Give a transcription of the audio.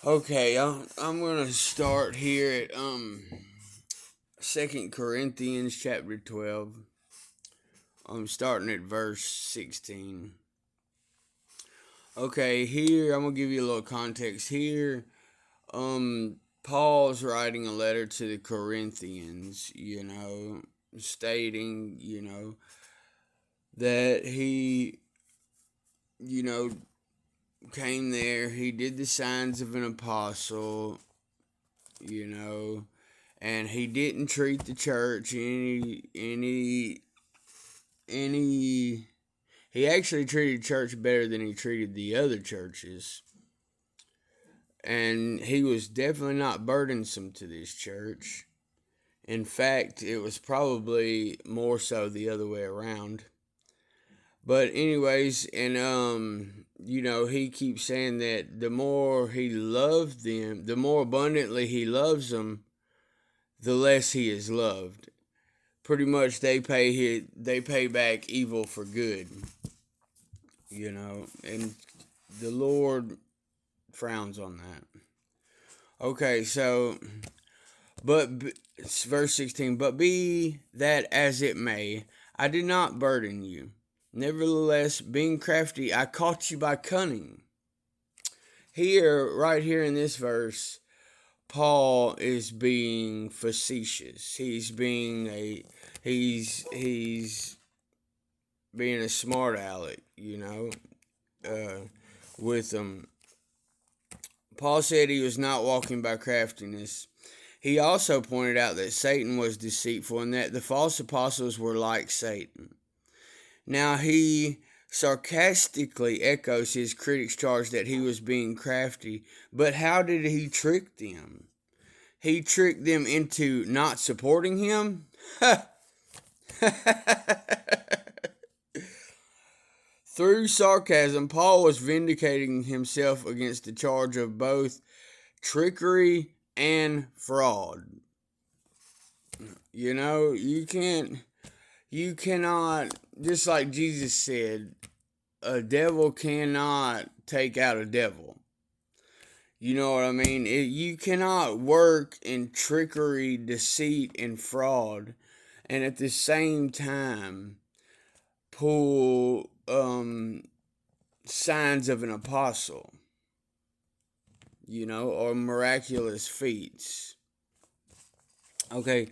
Okay, I'm gonna start here at 2 Corinthians chapter 12. I'm starting at verse 16. Okay, here I'm gonna give you a little context here. Paul's writing a letter to the Corinthians, stating, that he, you know, came there, he did the signs of an apostle, you know, and he didn't treat the church any he actually treated church better than he treated the other churches. And he was definitely not burdensome to this church. In fact, it was probably more so the other way around. But anyways, and he keeps saying that the more he loved them, the more abundantly he loves them, the less he is loved. Pretty much they pay back evil for good, and the Lord frowns on that. Okay, so but verse 16, but be that as it may, I did not burden you. Nevertheless, being crafty, I caught you by cunning. Here, right here in this verse, Paul is being facetious. He's being a smart aleck, with them. Paul said he was not walking by craftiness. He also pointed out that Satan was deceitful and that the false apostles were like Satan. Now he sarcastically echoes his critics' charge that he was being crafty, but how did he trick them? He tricked them into not supporting him? Through sarcasm, Paul was vindicating himself against the charge of both trickery and fraud. You cannot, just like Jesus said, a devil cannot take out a devil. You know what I mean? You cannot work in trickery, deceit, and fraud, and at the same time pull signs of an apostle, or miraculous feats. Okay,